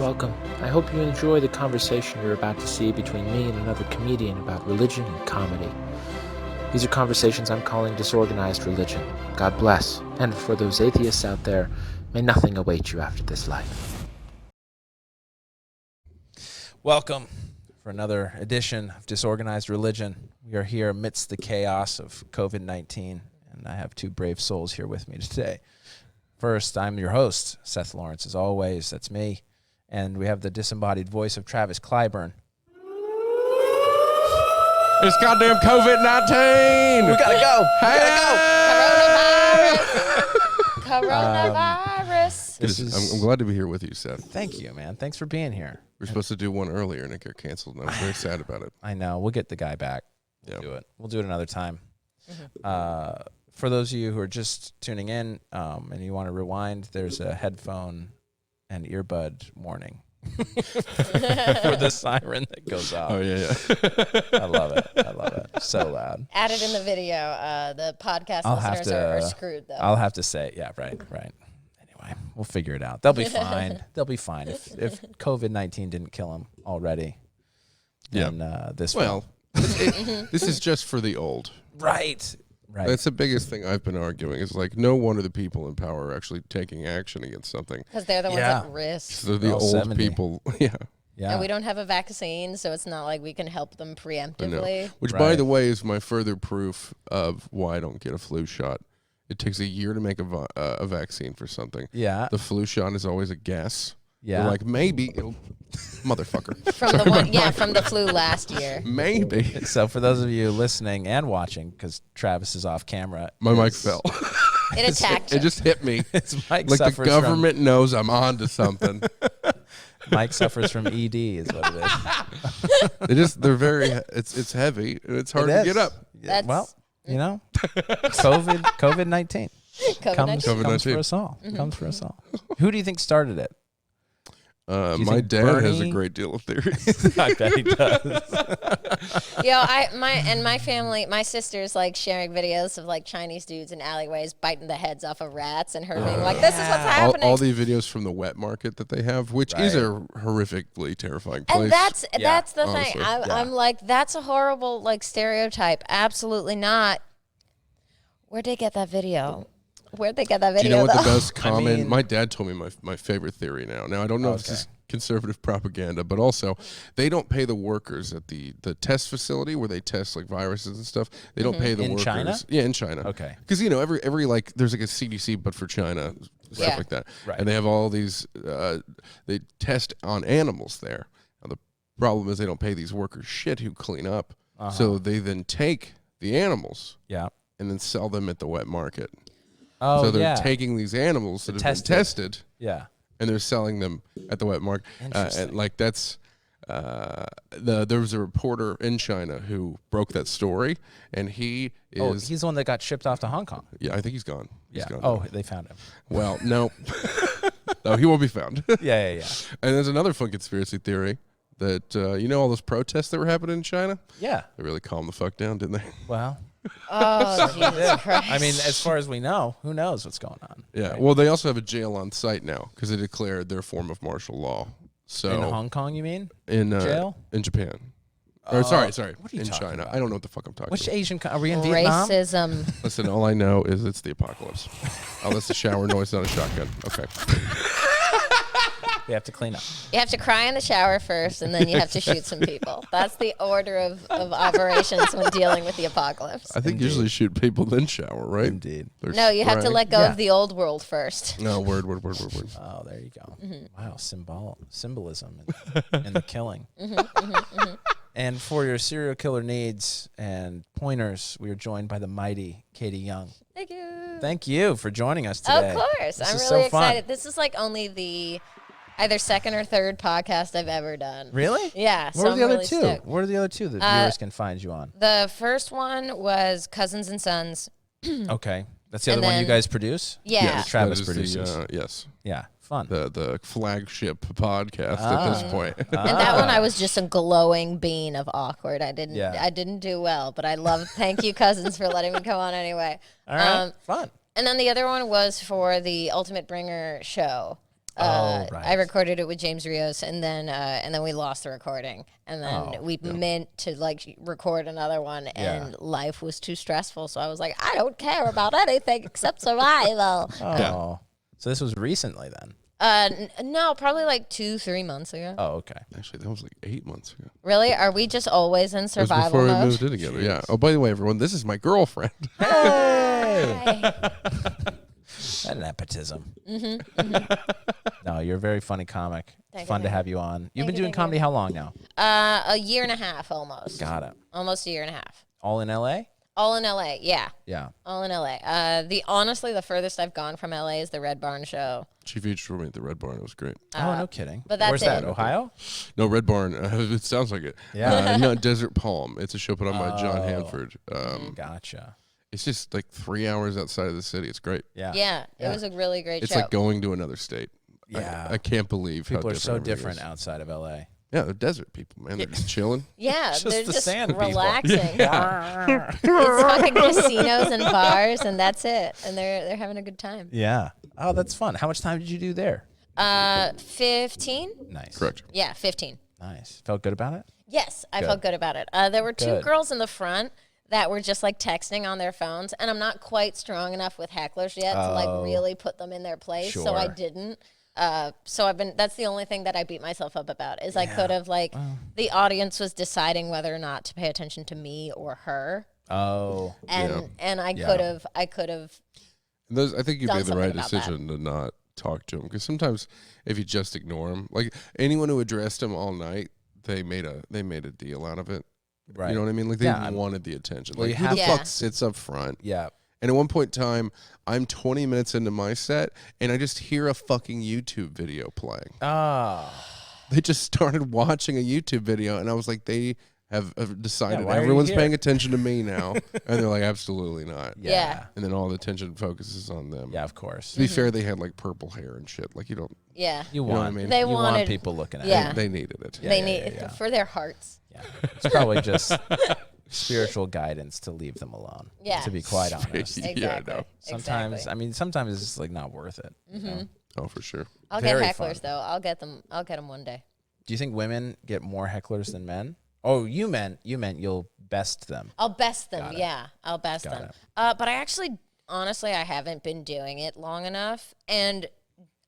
Welcome. I hope you enjoy the conversation you're about to see between me and another comedian about religion and comedy. These are conversations I'm calling Disorganized Religion. God bless. And for those atheists out there, may nothing await you after this life. Welcome for another edition of Disorganized Religion. We are here amidst the chaos of COVID-19, and I have two brave souls here with me today. First, I'm your host, Seth Lawrence, as always. That's me. And we have the disembodied voice of Travis Clyburn. It's goddamn COVID-19. We gotta go. Coronavirus. I'm glad to be here with you, Seth. Thank you, man. Thanks for being here. We were supposed to do one earlier and it got canceled, and I was very sad about it. I know. We'll get the guy back. We'll do it another time. For those of you who are just tuning in and you want to rewind, there's a headphone and earbud warning for the siren that goes off. Oh, yeah. I love it. So loud. Add it in the video. The podcast listeners are screwed, though. I'll have to say, yeah, right. Anyway, we'll figure it out. They'll be fine. They'll be fine. If COVID-19 didn't kill them already, then this will. This is just for the old. Right. That's the biggest thing I've been arguing is like no wonder the people in power are actually taking action against something. Because they're the ones at risk. So the old 70. People, yeah. And we don't have a vaccine, so it's not like we can help them preemptively. Which, by the way, is my further proof of why I don't get a flu shot. It takes a year to make a vaccine for something. Yeah. The flu shot is always a guess. Yeah. They're like, maybe it'll... Motherfucker. From the flu last year. Maybe. So for those of you listening and watching, because Travis is off camera. My mic fell. It attacked It just hit me. Mike like the government knows I'm on to something. Mike suffers from ED is what it is. They're very, it's heavy and it's hard to get up. Well, you know, COVID-19 comes for us all. Comes for us all. Who do you think started it? My dad has a great deal of theories. I bet he does. My family, my sister's like sharing videos of like Chinese dudes in alleyways biting the heads off of rats, and her being like, "This is what's happening." All the videos from the wet market that they have, which is a horrifically terrifying place. And that's the thing. I'm like, that's a horrible like stereotype. Absolutely not. Where'd they get that video? Do you know what the best comment? My dad told me my favorite theory now. Now, I don't know if this is conservative propaganda, but also they don't pay the workers at the test facility where they test like viruses and stuff. They don't pay the workers. In China? Yeah, in China. Okay. Because, every like there's like a CDC, but for China, stuff like that. Right. And they have all these, they test on animals there. Now, the problem is they don't pay these workers shit who clean up. So they then take the animals and then sell them at the wet market. Oh, so they're taking these animals that have been tested, and they're selling them at the wet market. And like that's there was a reporter in China who broke that story, and he is he's the one that got shipped off to Hong Kong. Yeah, I think he's gone. Yeah. He's gone. Oh, they found him. Well, no, no, he won't be found. Yeah. And there's another fun conspiracy theory that all those protests that were happening in China. Yeah, they really calmed the fuck down, didn't they? Well. Oh, Jesus Christ. I mean, as far as we know, who knows what's going on? Yeah. Right? Well, they also have a jail on site now because they declared their form of martial law. So in Hong Kong, you mean? In jail? In Japan. Or sorry. What are you in talking China. about? I don't know what the fuck I'm talking Which about. Asian are we in Vietnam? Racism. Listen, all I know is it's the apocalypse. Oh, that's a shower noise, not a shotgun. Okay. We have to clean up. You have to cry in the shower first, and then you have to shoot some people. That's the order of operations when dealing with the apocalypse. I think usually shoot people, then shower, right? Indeed. No, you have to let go of the old world first. No, word. Oh, there you go. Wow, symbolism in the killing. And for your serial killer needs and pointers, we are joined by the mighty Katie Young. Thank you. Thank you for joining us today. Of course. I'm really excited. This is like only the either second or third podcast I've ever done. Really? Yeah. What are the other two? What are the other two that viewers can find you on? The first one was Cousins and Sons. Okay. That's the other one you guys produce? Yeah. Yes, Travis produces. Yes. Yeah. Fun. The flagship podcast at this point. And that one I was just a glowing bean of awkward. I didn't do well, but thank you, Cousins, for letting me come on anyway. All right. Fun. And then the other one was for the Ultimate Bringer show. Right. I recorded it with James Rios, and then we lost the recording, and then we meant to like record another one, and life was too stressful, so I was like, I don't care about anything except survival. So this was recently then? No, probably like 2-3 months ago. Oh, okay. Actually, that was like 8 months ago. Really? Are we just always in survival before mode? we moved in together. Yeah. Oh, by the way, everyone, this is my girlfriend. Hey! That nepotism. No, you're a very funny comic. It's fun to have you on. You've been doing comedy how long now? A year and a half almost. Got it. Almost a year and a half. All in LA? All in LA, yeah. Yeah. All in LA. Honestly, the furthest I've gone from LA is the Red Barn show. She featured for me at the Red Barn. It was great. Oh, no kidding. But that's Where's that? Ohio? No, Red Barn. It sounds like it. Yeah. No, Desert Palm. It's a show put on by John Hanford. Gotcha. It's just like 3 hours outside of the city. It's great. Yeah. It was a really great It's show. like going to another state. Yeah. I can't believe People how are so different different outside of LA. Yeah, they're desert people, man. They're just chilling. Yeah, Just they're the just sand people. relaxing. It's fucking casinos and bars, and that's it. And they're having a good time. Yeah. Oh, that's fun. How much time did you do there? 15. Nice. Correct. Yeah, 15. Nice. Felt good about it? Yes, I felt good about it. There were two girls in the front that were just like texting on their phones, and I'm not quite strong enough with hecklers yet to like really put them in their place, so I didn't. So that's the only thing that I beat myself up about is I could have the audience was deciding whether or not to pay attention to me or her. Oh. And I could have. I think you made the right decision to not talk to him, because sometimes if you just ignore him, like anyone who addressed him all night, they made a deal out of it. Right. You know what I mean? Like they wanted the attention. Like who the fuck sits up front? Yeah. And at one point in time, I'm 20 minutes into my set, and I just hear a fucking YouTube video playing. They just started watching a YouTube video, and I was like, they have decided everyone's paying attention to me now. And they're like, absolutely not. Yeah. And then all the attention focuses on them. Yeah, of course. To be fair, they had like purple hair and shit. Like you don't. Yeah. You want. Know what I mean? They you wanted, want people looking at yeah. it. They needed it. They need it for their hearts. Yeah. It's probably just spiritual guidance to leave them alone. Yeah. To be quite honest. Exactly. Yeah, I know. Sometimes, I mean, sometimes it's just like not worth it. You know? Oh, for sure. I'll Very get hecklers fun. though. I'll get them one day. Do you think women get more hecklers than men? Oh, you meant you'll best them. I'll best them. Yeah, I'll best Got them. But I actually, honestly, I haven't been doing it long enough, and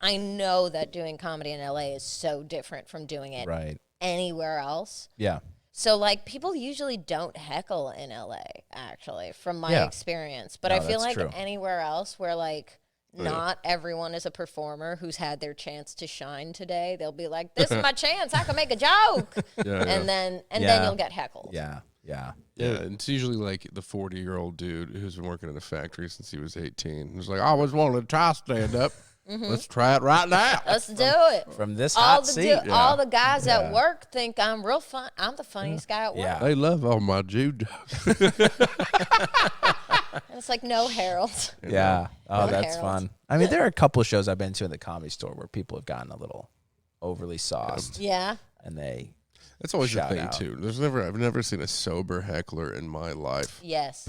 I know that doing comedy in LA is so different from doing it anywhere else. Yeah. So, like, people usually don't heckle in LA, actually, from my experience. But I feel like anywhere else where, like, not everyone is a performer who's had their chance to shine today, they'll be like, this is my chance. I can make a joke. And then you'll get heckled. Yeah. Yeah. Yeah, and it's usually like the 40-year-old dude who's been working in a factory since he was 18. He's like, I always wanted to try stand-up. Let's try it right now. Let's do it. From this hot seat. All the guys at work think I'm real fun. I'm the funniest guy at work. Yeah. They love all my judo. And it's like, no, Harold. Yeah. Oh, that's Harold. fun. I mean, there are a couple of shows I've been to in the Comedy Store where people have gotten a little overly sauced. Yeah. And they That's always the shout thing, out. too. I've never seen a sober heckler in my life. Yes.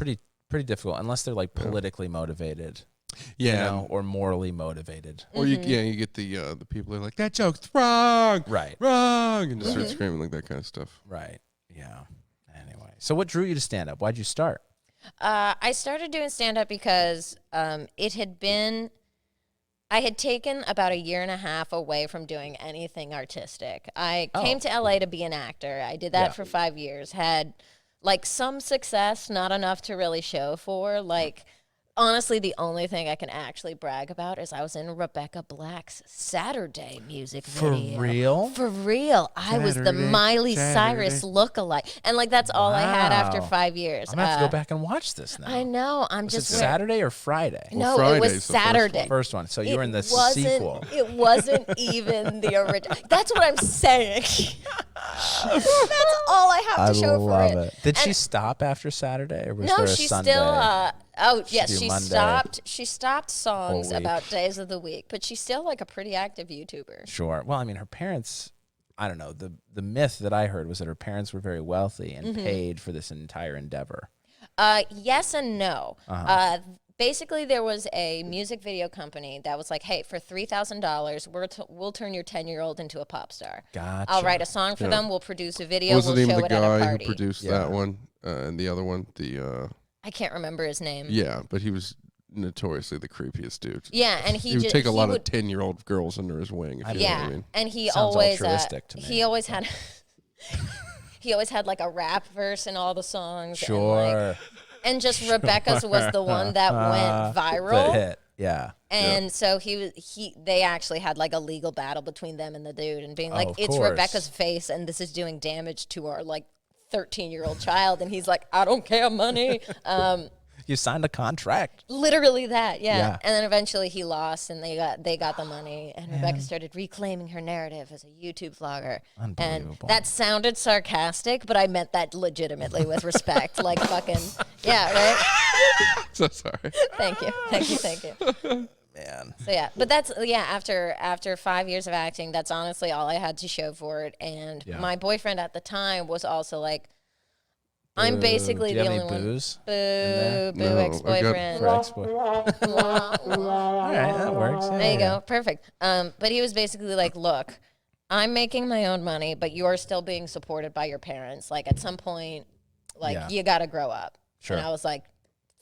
pretty difficult unless they're like politically motivated. Yeah. You know, or morally motivated. Or you get the people who are like, that joke's wrong. Right. Wrong. And just start screaming like that kind of stuff. Right. Yeah. Anyway. So what drew you to stand up? Why'd you start? I started doing stand-up because I had taken about a year and a half away from doing anything artistic. I came to LA to be an actor. I did that for 5 years, had like some success, not enough to really show for. Like, honestly, the only thing I can actually brag about is I was in Rebecca Black's Saturday music video. For real? For real. I was the Miley Cyrus lookalike. And, like, that's all I had after 5 years. I'm going to have to go back and watch this now. I know. Was it Saturday or Friday? No, Friday's it was the first Saturday. First one. So you were in the wasn't- sequel. It wasn't even the original. That's what I'm saying. That's all I have to show for it. Did she stop after Saturday, or was No, there a she Sunday? still. Oh yes, do she Monday. stopped. She stopped songs Whole week. about days of the week, but she's still like a pretty active YouTuber. Sure. Well, I mean, her parents, I don't know. The myth that I heard was that her parents were very wealthy and paid for this entire endeavor. Yes and no. basically there was a music video company that was like, hey, for $3,000, we'll turn your 10-year-old into a pop star. Gotcha. I'll write a song for them. We'll produce a video. What was we'll the name show of the it at a guy party. who produced that one and the other one? I can't remember his name. Yeah, but he was notoriously the creepiest dude. Yeah, and he would take a lot of 10-year-old girls under his wing. If you know what I mean. And he Sounds always altruistic to me. he always had he always had like a rap verse in all the songs. Sure. And just Rebecca's was the one that went viral. The hit. Yeah. And so they actually had like a legal battle between them and the dude, and being like, of it's course. Rebecca's face, and this is doing damage to our like 13-year-old child. And he's like, I don't care, money. You signed a contract. Literally that, yeah. And then eventually he lost, and they got the money, and Rebecca started reclaiming her narrative as a YouTube vlogger. Unbelievable. And that sounded sarcastic, but I meant that legitimately with respect. Like fucking, yeah, right? So sorry. Thank you. Man. So yeah, but that's, after 5 years of acting, that's honestly all I had to show for it. And my boyfriend at the time was also like, I'm basically the only one. Booze? Boo, ex-boyfriend. All right, that works. Yeah, There you go, perfect. But he was basically like, look, I'm making my own money, but you're still being supported by your parents. Like at some point, you got to grow up. Sure. And I was like,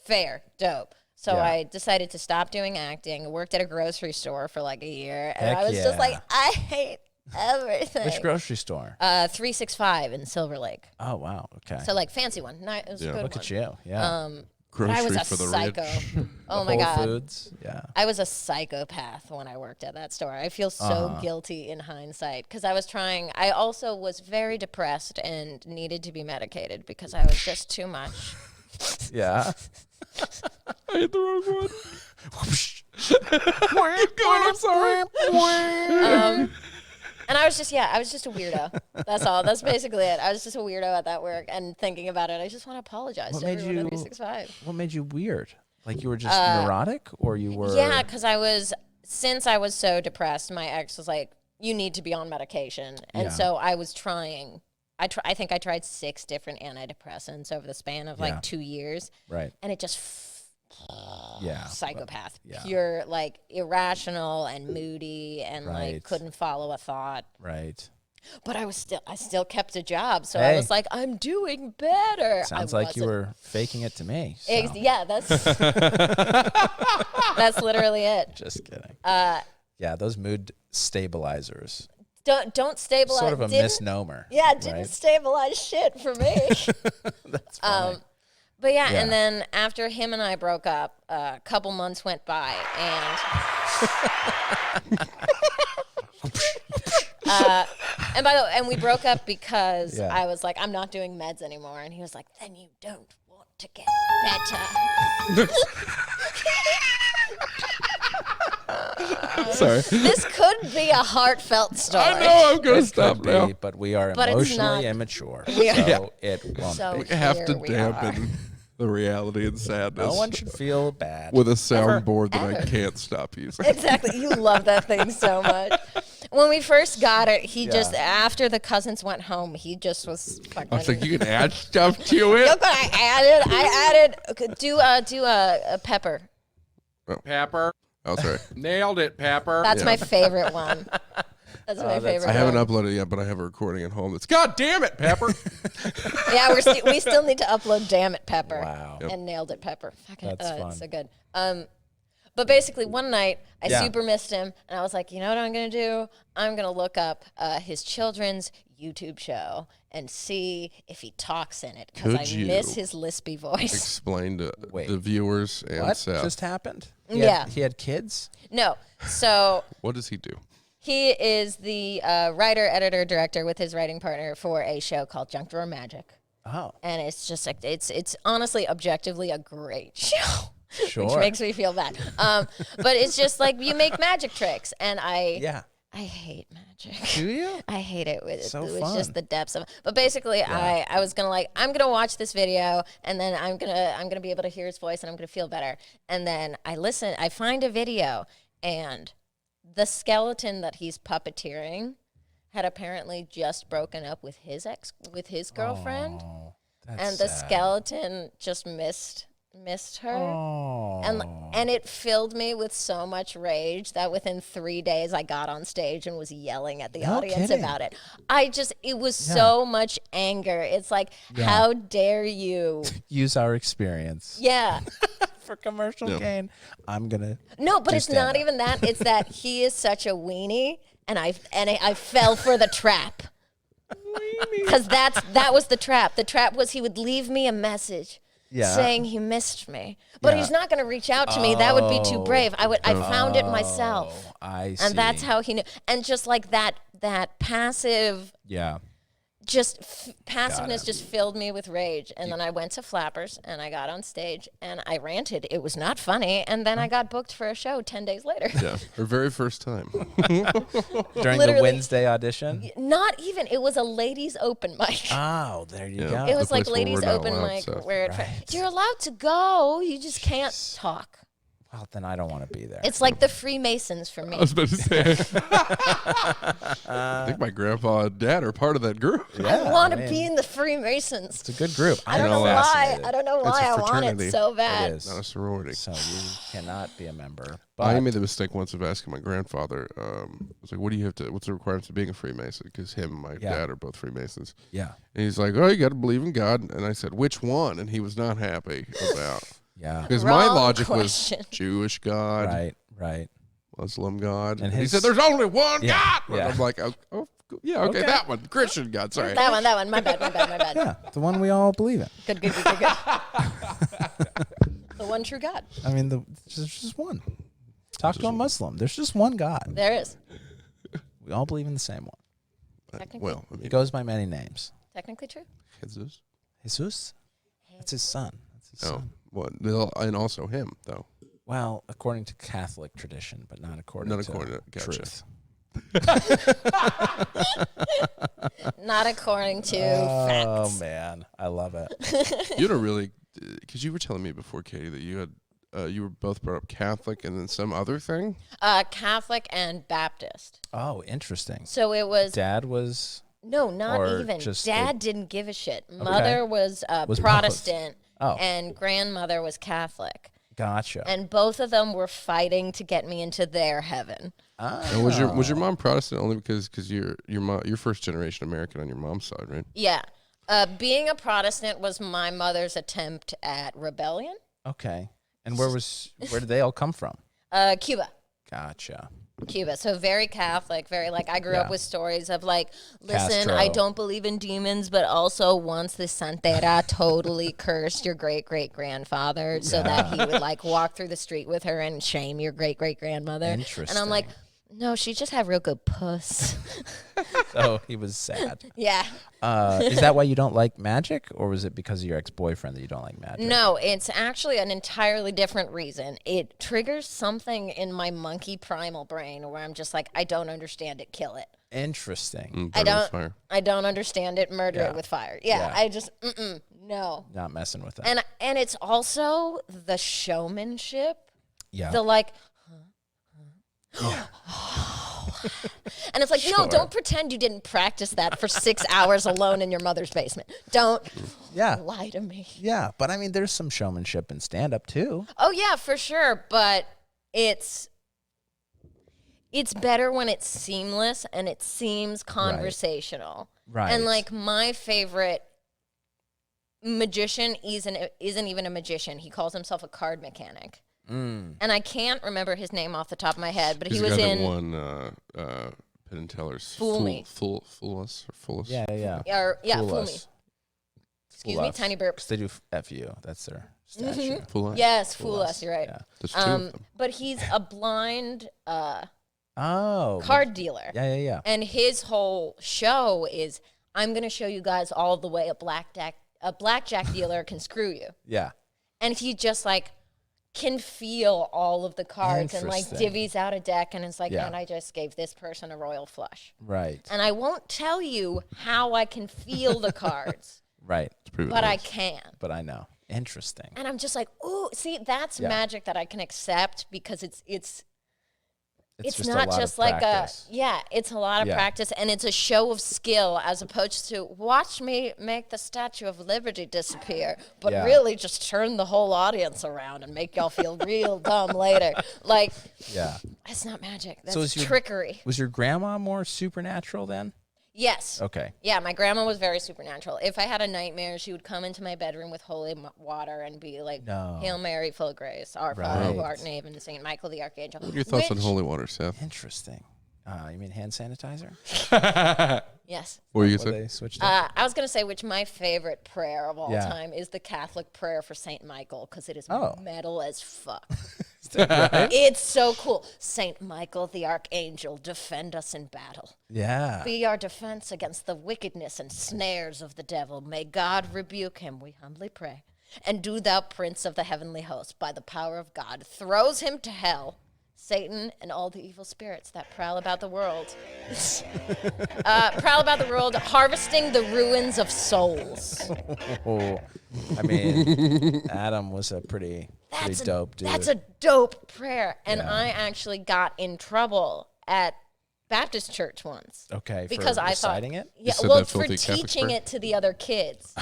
fair, dope. So I decided to stop doing acting. I worked at a grocery store for like a year, and I was just like, I hate everything. Which grocery store? 365 in Silver Lake. Oh wow, okay. So like fancy one. It was a good Look one. at you. Yeah. Grocery I was a for the psycho. rich. Oh my Whole God. Foods. Yeah. I was a psychopath when I worked at that store. I feel so guilty in hindsight, because I also was very depressed and needed to be medicated because I was just too much. Yeah. I hit the wrong one. Keep going, I'm sorry. And I was just a weirdo. That's all. That's basically it. I was just a weirdo at that work, and thinking about it, I just want to apologize to everyone at 365. What made you weird? Like you were just neurotic, or you were? Yeah, because since I was so depressed, my ex was like, you need to be on medication. And so I was trying. I think I tried 6 different antidepressants over the span of like 2 years. Right. And it just psychopath. Yeah. Pure, like irrational and moody, and like couldn't follow a thought. Right. But I still kept a job, so I was like, I'm doing better. Sounds like you were faking it to me. So. Yeah, that's that's literally it. Just kidding. Yeah, those mood stabilizers. Don't stabilize. Sort of a misnomer. Yeah, it didn't stabilize shit for me. That's funny. But yeah, and then after him and I broke up, a couple months went by, and we broke up because I was like, I'm not doing meds anymore, and he was like, then you don't want to get better. Sorry. This could be a heartfelt story. I know, I'm going to stop now. But we are But emotionally immature, so it won't So be. We have to here we dampen the reality and sadness. No one should feel bad. With a soundboard that I can't stop using. Exactly. You love that thing so much. When we first got it, he just, after the cousins went home, he just was fucking. I was like, you can add stuff to it. Look what I added. Okay, do a pepper. Pepper. Oh, sorry. Nailed it, Pepper. That's my favorite one. That's my favorite I haven't one. uploaded it yet, but I have a recording at home that's, God damn it, Pepper. Yeah, we still need to upload Damn It Pepper. Wow. And Nailed It Pepper. Fucking, That's fun. It's so good. But basically, one night, I super missed him, and I was like, you know what I'm going to do? I'm going to look up his children's YouTube show and see if he talks in it, because I miss his lispy voice. Explain to the viewers and What Seth. just happened? He had kids? No. So What does he do? he is the writer, editor, director with his writing partner for a show called Junk Drawer Magic. Oh. And it's just like, it's honestly, objectively a great show. Sure. Which makes me feel bad. But it's just like, you make magic tricks, and I hate magic. Do you? I hate it. It was fun. just the depths of it. But basically, I was gonna I'm gonna watch this video, and then I'm gonna be able to hear his voice, and I'm gonna feel better. And then I find a video, and the skeleton that he's puppeteering had apparently just broken up with his girlfriend. Oh, And the skeleton just missed missed her. Oh. And it filled me with so much rage that within 3 days I got on stage and was yelling at the audience about it. It was so much anger. It's like, how dare you use our experience? Yeah. For commercial gain. I'm gonna but it's not even that. It's that he is such a weenie, and I fell for the trap. Because that was the trap. The trap was he would leave me a message saying he missed me, but he's not going to reach out to me. That would be too brave. I found it myself. I see. And that's how he knew. And just like that passive. Yeah. Passiveness just filled me with rage. And then I went to Flappers and I got on stage and I ranted. It was not funny. And then I got booked for a show 10 days later. Yeah, her very first time. During the Wednesday audition? Not even. It was a ladies' open mic. Oh, there you go. It was like ladies' open mic where you're allowed to go. You just can't talk. Well, then I don't want to be there. It's like the Freemasons for me. I was about to say. I think my grandpa and dad are part of that group. Yeah, I want to be in the Freemasons. It's a good group. I don't know why. I don't know why I want it so bad. It is. Not a sorority. So you cannot be a member. But I made the mistake once of asking my grandfather. I was like, what's the requirements of being a Freemason? Because him and my dad are both Freemasons. Yeah. And he's like, oh, you got to believe in God. And I said, which one? And he was not happy about. Yeah. Because my logic was Jewish God. Right. Muslim God. And he said, there's only one God. And I'm like, okay, that one. Christian God, sorry. That one. My bad. Yeah, the one we all believe in. Good. The one true God. I mean, there's just one. Talk to a Muslim. There's just one God. There is. We all believe in the same one. Well, he goes by many names. Technically true. Jesus? That's his son. Son. Well, and also him, though. Well, according to Catholic tradition, but not according to truth. Not according to facts. Oh, man. I love it. You don't really, because you were telling me before, Katie, that you had, you were both brought up Catholic and then some other thing? Catholic and Baptist. Oh, interesting. So it was. Dad was. No, not even. Dad didn't give a shit. Mother was Protestant. Oh. And grandmother was Catholic. Gotcha. And both of them were fighting to get me into their heaven. Oh. And was your mom Protestant only because you're first generation American on your mom's side, right? Yeah. Being a Protestant was my mother's attempt at rebellion. Okay. And where did they all come from? Cuba. Gotcha. Cuba. So very Catholic, very I grew up with stories of listen, Castro. I don't believe in demons, but also once the Santera totally cursed your great-great-grandfather so that he would walk through the street with her and shame your great-great-grandmother. Interesting. And I'm like, no, she just had real good puss. So he was sad. Yeah. Is that why you don't like magic, or was it because of your ex-boyfriend that you don't like magic? No, it's actually an entirely different reason. It triggers something in my monkey primal brain where I'm just like, I don't understand it, kill it. Interesting. I don't understand it, murder it with fire. Yeah. I just, no. Not messing with it. And it's also the showmanship. Yeah. The and it's like, no, don't pretend you didn't practice that for 6 hours alone in your mother's basement. Don't lie to me. Yeah, but I mean, there's some showmanship in stand-up too. Oh yeah, for sure, but it's better when it's seamless and it seems conversational. Right. And my favorite magician isn't even a magician. He calls himself a card mechanic. And I can't remember his name off the top of my head, but he was in one Penn and Teller's Fool Me. Fool Us. Yeah. Fool Me. Excuse me, tiny burps. They do FU. That's their statue. Fool Us. Yes, Fool Us. You're right. Yeah. There's two of them. But he's a blind card dealer. Yeah. And his whole show is, I'm going to show you guys all the way a blackjack dealer can screw you. Yeah. And he just can feel all of the cards and divvies out a deck and it's man, I just gave this person a royal flush. Right. And I won't tell you how I can feel the cards. Right. But I can. But I know. Interesting. And I'm just ooh, see, that's magic that I can accept because it's It's not just like it's a lot of practice, and it's a show of skill as opposed to watch me make the Statue of Liberty disappear, but really just turn the whole audience around and make y'all feel real dumb later. Like, it's not magic. That's trickery. Was your grandma more supernatural then? Yes. Okay. Yeah, my grandma was very supernatural. If I had a nightmare, she would come into my bedroom with holy water and be like, Hail Mary, full of grace, our Father who art in heaven, Saint Michael the Archangel. What are your thoughts on holy water, Seth? Interesting. You mean hand sanitizer? Yes. What were you going to say? I was going to say which my favorite prayer of all time is the Catholic prayer for Saint Michael, because it is metal as fuck. Right? It's so cool. Saint Michael the Archangel, defend us in battle. Yeah. Be our defense against the wickedness and snares of the devil. May God rebuke him, we humbly pray. And do thou, Prince of the heavenly host, by the power of God, throws him to hell, Satan and all the evil spirits that prowl about the world. Harvesting the ruins of souls. I mean, Adam was a pretty dope dude. That's a dope prayer. And I actually got in trouble at Baptist church once. Okay, because for I reciting thought, it? Yeah, well, for teaching it to the other kids.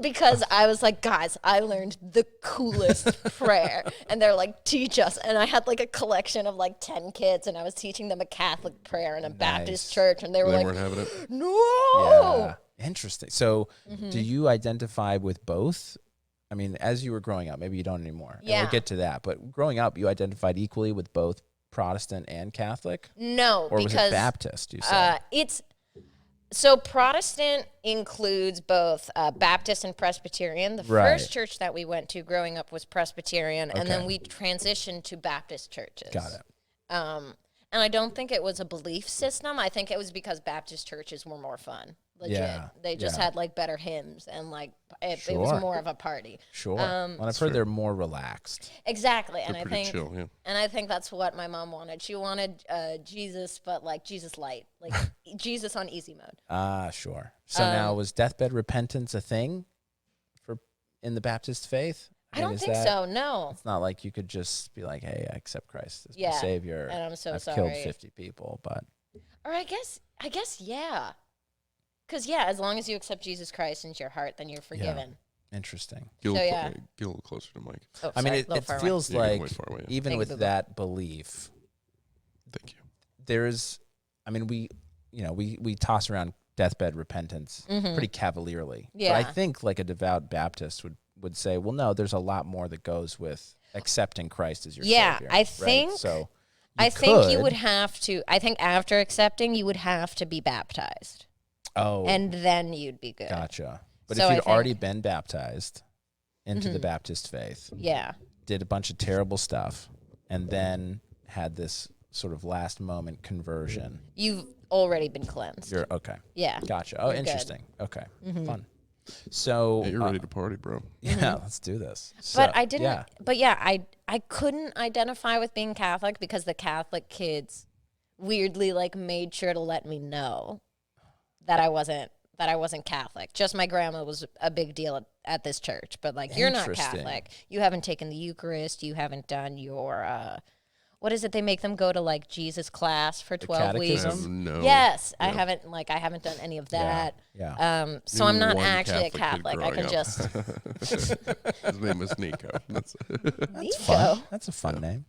Because I was like, guys, I learned the coolest prayer. And they're like, teach us. And I had like a collection of like 10 kids, and I was teaching them a Catholic prayer in a Baptist church. And they were like, weren't having it? No. Yeah. Interesting. So do you identify with both? I mean, as you were growing up, maybe you don't anymore. Yeah. And we'll get to that. But growing up, you identified equally with both Protestant and Catholic? No, or because was it Baptist, you said? So Protestant includes both Baptist and Presbyterian. The first church that we went to growing up was Presbyterian, and then we transitioned to Baptist churches. Got it. And I don't think it was a belief system. I think it was because Baptist churches were more fun. Legit. Yeah, they just had like better hymns, and like it was more of a party. Sure. Well, I've heard they're more relaxed. Exactly. They're and pretty chill, yeah. And I think that's what my mom wanted. She wanted Jesus, but like Jesus light, like Jesus on easy mode. Sure. So now, was deathbed repentance a thing in the Baptist faith? I don't think so, no. It's not like you could just be like, hey, I accept Christ as my Savior. And I'm so sorry. I've killed 50 people, but... Or I guess, yeah. Because, as long as you accept Jesus Christ into your heart, then you're forgiven. Yeah. Interesting. Get a little closer to Mike. Oh, I mean, it feels like, even with that belief... Thank you. There's... I mean, we toss around deathbed repentance pretty cavalierly. Yeah. But I think like a devout Baptist would say, well, no, there's a lot more that goes with accepting Christ as your Savior. I think. Right? So think you would have to. I think after accepting, you would have to be baptized. Oh, and then you'd be good. Gotcha. But so if you'd already been baptized into the Baptist faith, did a bunch of terrible stuff, and then had this sort of last moment conversion, you've already been cleansed. You're okay. Yeah. Gotcha. Oh, interesting. Good. Okay. Fun. So you're ready to party, bro. Yeah, let's do this. But I didn't. Yeah. But I couldn't identify with being Catholic because the Catholic kids weirdly like made sure to let me know that I wasn't Catholic. Just my grandma was a big deal at this church, but like you're not Catholic. You haven't taken the Eucharist. You haven't done your. What is it? They make them go to like Jesus class for 12 weeks. No. Yes, I haven't done any of that. Yeah. So I'm not actually a Catholic. I can just. His name was Nico. That's fun. That's a fun name.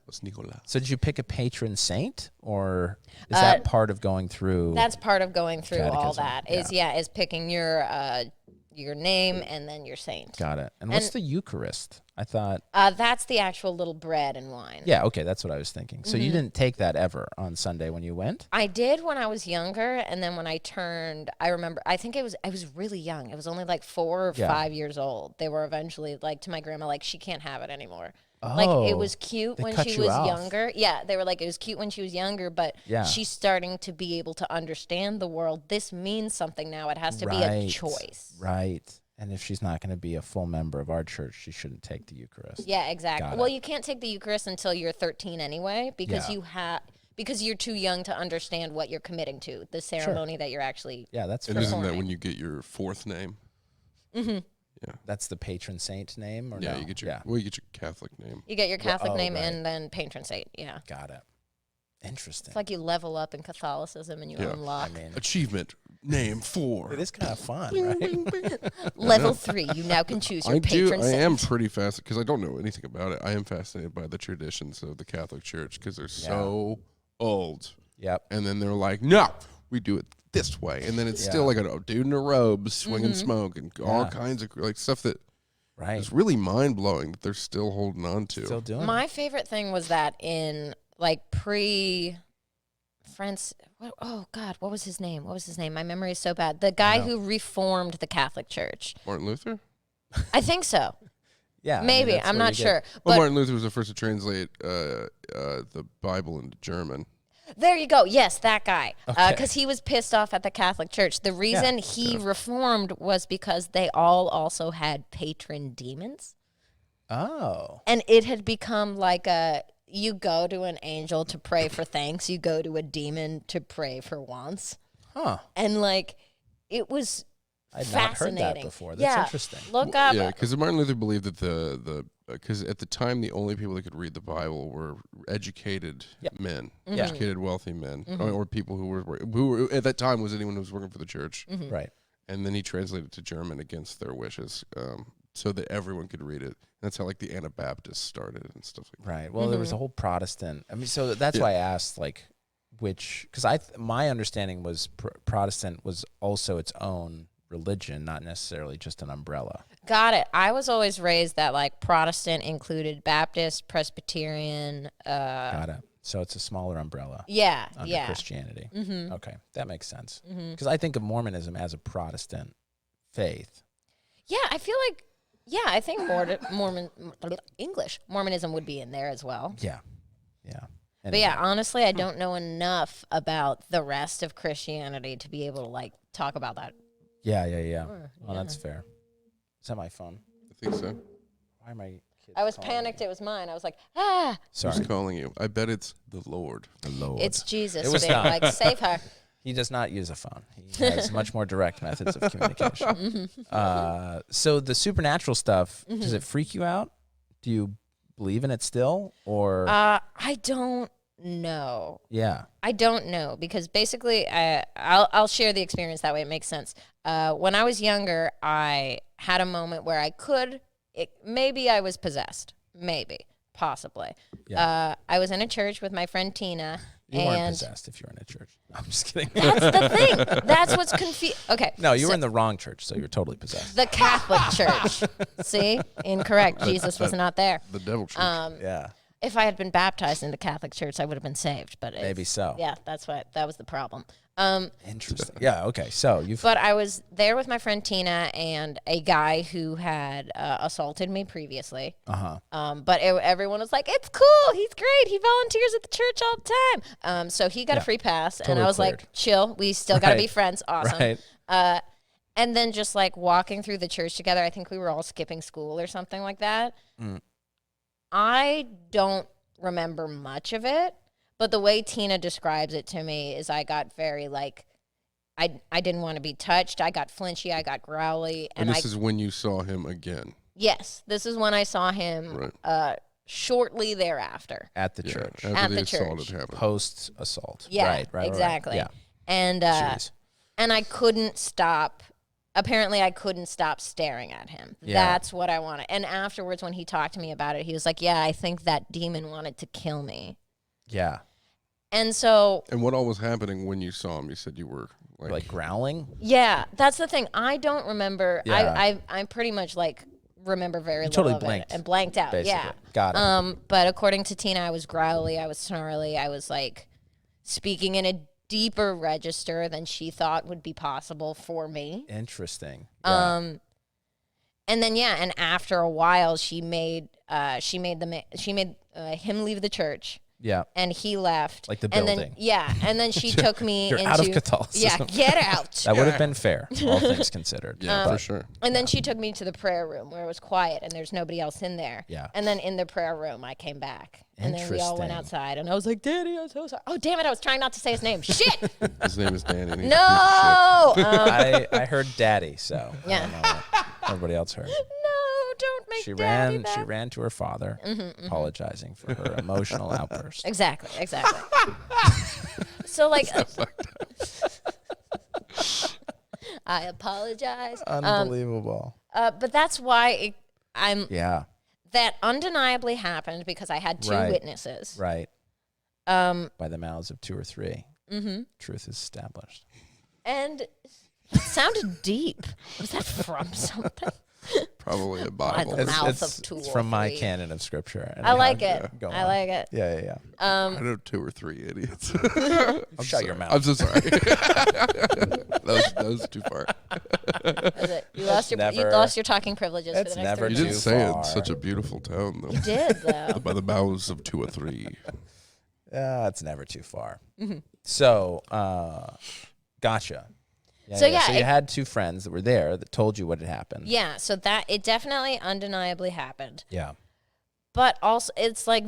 It's Nicola. So did you pick a patron saint, or is that part of going through? That's part of going through catechism? All that. Is picking your name and then your saint. Got it. And what's the Eucharist? I thought that's the actual little bread and wine. Yeah, okay, that's what I was thinking. So you didn't take that ever on Sunday when you went? I did when I was younger, and then when I turned, I remember, I think I was really young. It was only like 4 or 5 years old. They were eventually like to my grandma, like she can't have it anymore. Oh, like it was cute when she was off. younger. Yeah, they were like it was cute when she was younger, but she's starting to be able to understand the world. This means something now. It has to be a choice. Right. And if she's not going to be a full member of our church, she shouldn't take the Eucharist. Yeah, exactly. Well, you can't take the Eucharist until you're 13 anyway, because because you're too young to understand what you're committing to, the ceremony that you're actually that's and isn't that when you get your fourth name? Mm-hmm. Yeah. That's the patron saint name, or no? You get your you get your Catholic name. You get your Catholic name and then patron saint. Yeah. Got it. Interesting. It's like you level up in Catholicism and you unlock. Achievement name 4. It is kind of fun, right? Level 3, you now can choose your patron saint. I am pretty fascinated, because I don't know anything about it. I am fascinated by the traditions of the Catholic Church, because they're so old. Yep. And then they're like, no, we do it this way. And then it's still like a dude in a robe swinging smoke and all kinds of like stuff that is really mind-blowing that they're still holding on to. Still doing My favorite thing was that in like oh God, what was his name? My memory is so bad. The guy who reformed the Catholic Church. Martin Luther? I think so. Yeah. Maybe. I'm not sure. Well, Martin Luther was the first to translate the Bible into German. There you go. Yes, that guy. Because he was pissed off at the Catholic Church. The reason he reformed was because they all also had patron demons. Oh. And it had become like you go to an angel to pray for thanks. You go to a demon to pray for wants. Huh. And like, it was I'd not heard that before. That's interesting. Look up. Yeah, because Martin Luther believed that because at the time the only people that could read the Bible were educated men, educated wealthy men, or people who were at that time was anyone who was working for the church. Right. And then he translated it to German against their wishes, so that everyone could read it. That's how like the Anabaptists started and stuff like that. Right. Well, there was a whole Protestant. I mean, so that's why I asked like because my understanding was Protestant was also its own religion, not necessarily just an umbrella. Got it. I was always raised that like Protestant included Baptist, Presbyterian. Got it. So it's a smaller umbrella. Yeah. Under Christianity. Okay, that makes sense. Because I think of Mormonism as a Protestant faith. Yeah, I feel like. Yeah, I think Mormonism would be in there as well. Yeah. But yeah, honestly, I don't know enough about the rest of Christianity to be able to like talk about that. Yeah. Well, that's fair. Is that my phone? I think so. Why am I? I was panicked. It was mine. I was like, Sorry. Who's calling you? I bet it's the Lord. The Lord. It's Jesus. It was being like, save her. He does not use a phone. He has much more direct methods of communication. So the supernatural stuff, does it freak you out? Do you believe in it still, or? I don't know. Yeah. I don't know because basically, I'll share the experience that way. It makes sense. When I was younger, I had a moment where maybe I was possessed. Maybe. Possibly. Yeah. I was in a church with my friend Tina. You weren't possessed if you were in a church. I'm just kidding. That's the thing. That's what's confusing. Okay. No, you were in the wrong church, so you're totally possessed. The Catholic Church. See? Incorrect. Jesus was not there. The devil church. Yeah. If I had been baptized in the Catholic Church, I would have been saved. But maybe so. Yeah, that was the problem. Interesting. Yeah. Okay. So But I was there with my friend Tina and a guy who had assaulted me previously. But everyone was like, "It's cool. He's great. He volunteers at the church all the time." So he got a free pass, and I was like, "Chill. We still got to be friends. Awesome." Right. And then just like walking through the church together, I think we were all skipping school or something like that. I don't remember much of it. But the way Tina describes it to me is I got very, like, I didn't want to be touched. I got flinchy. I got growly. And this is when you saw him again? Yes. This is when I saw him shortly thereafter. At the church. At the church. Post-assault. Yeah, right, exactly. Yeah. And I couldn't stop. Apparently, I couldn't stop staring at him. Yeah. That's what I wanted. And afterwards, when he talked to me about it, he was like, yeah, I think that demon wanted to kill me. Yeah. And so... And what all was happening when you saw him? You said you were... Like growling? Yeah, that's the thing. I don't remember. Yeah. I pretty much, like, remember very little totally of blanked, it. And blanked out, basically. Yeah. Got it. But according to Tina, I was growly, I was snarly, I was, like, speaking in a deeper register than she thought would be possible for me. Interesting. Yeah. And then and after a while, she made him leave the church. Yeah. And he left. Like the building. And then she took me You're out of Catholicism. Yeah, get out. That would have been fair, all things considered. Yeah, for sure. And then she took me to the prayer room where it was quiet and there's nobody else in there. Yeah. And then in the prayer room, I came back. And then we all went outside and I was like, Daddy, I'm so sorry. Oh, damn it. I was trying not to say his name. Shit. His name is Danny. No. I heard Daddy, so yeah. I don't know what everybody else heard. No, don't make She ran to her father, apologizing for her emotional outburst. Exactly. So like, I apologize. Unbelievable. But that's why that undeniably happened because I had two witnesses. Right. By the mouths of 2 or 3, truth is established. And it sounded deep. Was that from something? Probably a Bible. It's from my canon of scripture. I like it. I like it. Yeah. I know 2 or 3 idiots. Shut your mouth. I'm so sorry. that was too far. You lost your talking privileges for the next 3 You didn't say it in such a beautiful tone, though. You did, though. By the mouths of 2 or 3. It's never too far. So, gotcha. So you had 2 friends that were there that told you what had happened. Yeah, so that it definitely undeniably happened. Yeah. But also it's like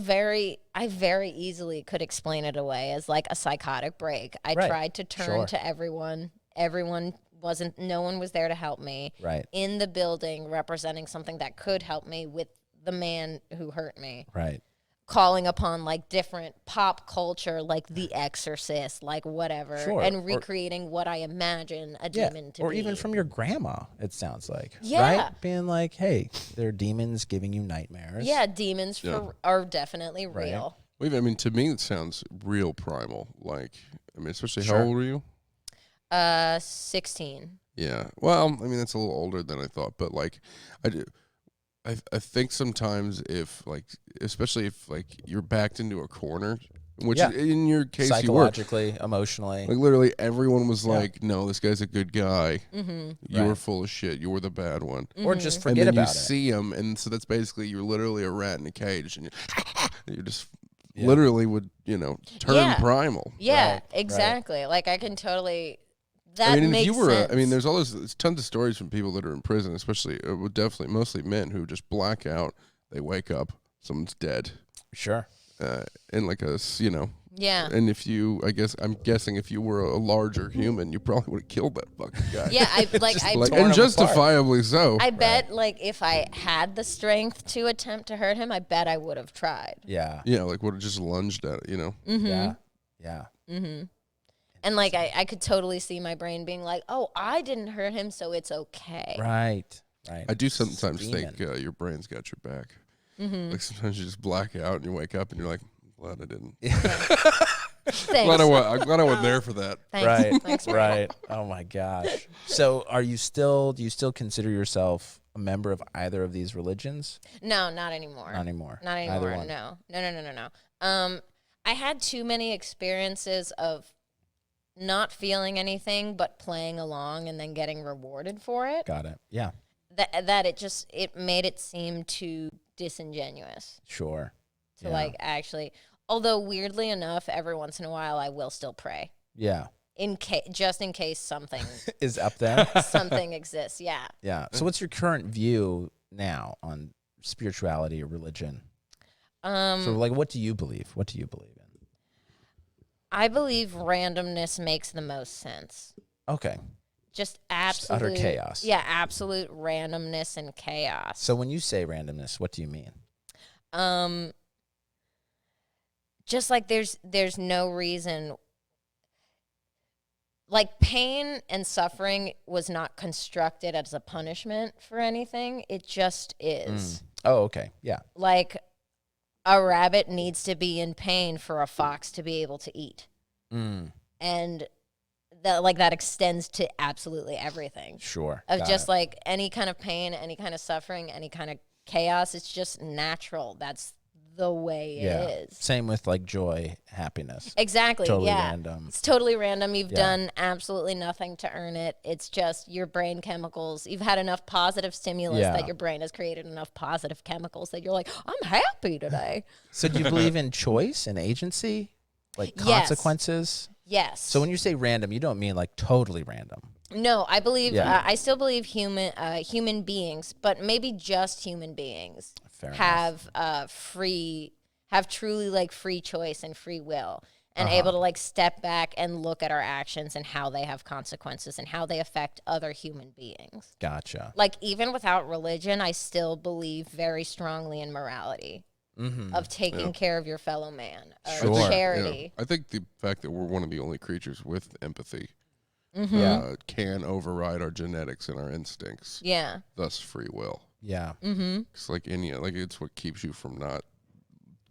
I very easily could explain it away as like a psychotic break. I tried to turn to everyone. No one was there to help me. Right. In the building representing something that could help me with the man who hurt me. Right. Calling upon like different pop culture, like The Exorcist, like whatever, and recreating what I imagine a demon to be. Or even from your grandma, it sounds like. Yeah. Right? Being like, hey, there are demons giving you nightmares. Yeah, demons are definitely real. Well, I mean, to me, it sounds real primal. Like, I mean, especially how old were you? 16. Yeah. Well, I mean, that's a little older than I thought, but like, I think sometimes especially if like you're backed into a corner, which in your case psychologically, emotionally, like literally everyone was like, "No, this guy's a good guy. You were full of shit. You were the bad one." Or just forget about it. And then you see him, and so that's basically you're literally a rat in a cage, and you just literally would turn primal. Yeah, exactly. Like I can totally. I mean, makes if you were, sense. there's tons of stories from people that are in prison, especially, definitely, mostly men who just black out. They wake up, someone's dead. Sure. And like Yeah. And I'm guessing if you were a larger human, you probably would have killed that fucking guy. Yeah, and justifiably so. I bet, like, if I had the strength to attempt to hurt him, I bet I would have tried. Yeah. Yeah, like would have just lunged at it, Yeah. And like I could totally see my brain being like, "Oh, I didn't hurt him, so it's okay." Right. I do sometimes think your brain's got your back. Like sometimes you just black out and you wake up and you're like, "Glad I didn't." Thanks. I'm glad I wasn't there for that. Thanks. Right. Thanks, right. Oh my gosh. So, do you still consider yourself a member of either of these religions? No, not anymore. Not anymore. Not anymore. Either one. No. I had too many experiences of not feeling anything but playing along and then getting rewarded for it. Got it. Yeah. That it made it seem too disingenuous. Sure. To like actually, although weirdly enough, every once in a while I will still pray. Yeah. Just in case something is up there. Something exists. Yeah. Yeah. So what's your current view now on spirituality or religion? So like, what do you believe? What do you believe in? I believe randomness makes the most sense. Okay. Just absolute utter chaos. Yeah, absolute randomness and chaos. So when you say randomness, what do you mean? Just like there's no reason. Like pain and suffering was not constructed as a punishment for anything. It just is. Oh, okay. Yeah. Like a rabbit needs to be in pain for a fox to be able to eat. And that extends to absolutely everything. Sure. Of just like any kind of pain, any kind of suffering, any kind of chaos. It's just natural. That's the way it is. Same with like joy, happiness. Exactly. Totally random. It's totally random. You've done absolutely nothing to earn it. It's just your brain chemicals. You've had enough positive stimulus that your brain has created enough positive chemicals that you're like, I'm happy today. So do you believe in choice and agency? Like consequences? Yes. So when you say random, you don't mean like totally random. No, I believe I still believe human beings, but maybe just human beings have truly like free choice and free will. and able to like step back and look at our actions and how they have consequences and how they affect other human beings. Gotcha. Like even without religion, I still believe very strongly in morality of taking care of your fellow man, of charity. I think the fact that we're one of the only creatures with empathy can override our genetics and our instincts. Yeah. Thus free will. Yeah. It's like it's what keeps you from not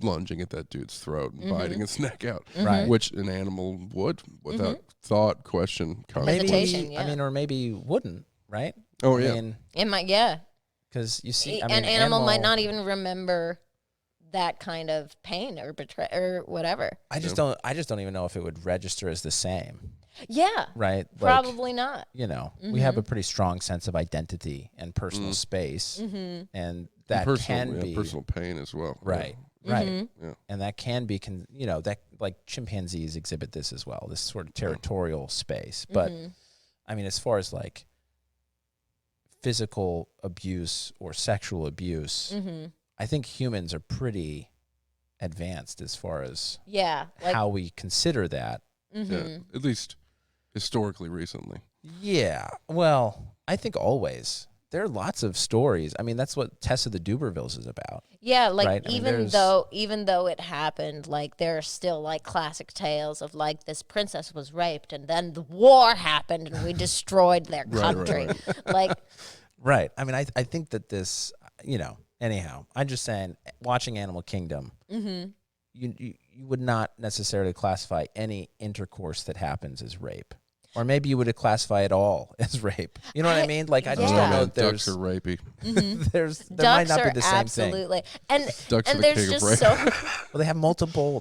lunging at that dude's throat and biting his neck out, right? Which an animal would without thought, question, hesitation. I mean, or maybe wouldn't, right? Oh, I mean, it might, because you see, an animal might not even remember that kind of pain or betray or whatever. I just don't even know if it would register as the same. Yeah. Right. Probably not. You know, we have a pretty strong sense of identity and personal space, and that can be personal pain as well. Right. Right. Yeah. And that can be, that like chimpanzees exhibit this as well, this sort of territorial space. But I mean, as far as like physical abuse or sexual abuse, I think humans are pretty advanced as far as how we consider that. Yeah, at least historically recently. Yeah. Well, I think always. There are lots of stories. I mean, that's what Tess of the Dubervilles is about. Yeah, like right? even though it happened, like there are still like classic tales of like this princess was raped and then the war happened and we destroyed their country. Like, right. I mean, I think that this, anyhow, I'm just saying, watching Animal Kingdom, you would not necessarily classify any intercourse that happens as rape. Or maybe you would classify it all as rape. You know what I mean? Like, I just don't know if ducks are rapey. There might not be the same absolutely. thing. And ducks and are there's the just well, they have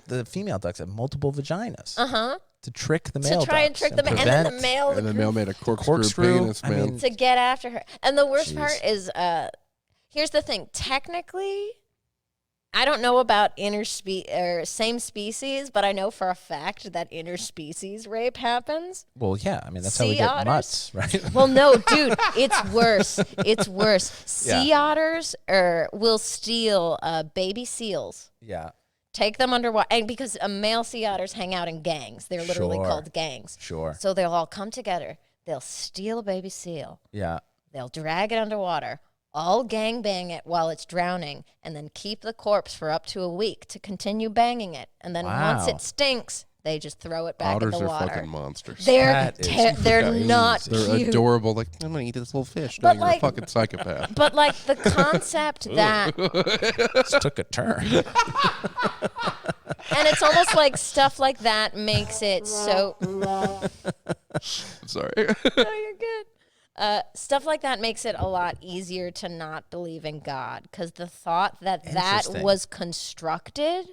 the female ducks have multiple vaginas. To trick the male ducks. To try and trick them. And then the male made a corkscrew penis, man. To get after her. And the worst part is, here's the thing. Technically, I don't know about same species, but I know for a fact that interspecies rape happens. Well, yeah. I mean, that's how we get mutts, right? Well, no, dude, it's worse. It's worse. Sea otters will steal baby seals. Yeah. Take them underwater. And because male sea otters hang out in gangs. They're literally called gangs. Sure. So they'll all come together. They'll steal a baby seal. Yeah. They'll drag it underwater. All gangbang it while it's drowning, and then keep the corpse for up to a week to continue banging it. And then once it stinks, they just throw it back in the water. Otters are fucking monsters. They're not They're cute. Adorable. Like, I'm going to eat this little fish. No, you're a fucking psychopath. But like the concept that... This took a turn. And it's almost like stuff like that makes it so... Sorry. No, you're good. Stuff like that makes it a lot easier to not believe in God, because the thought that was constructed,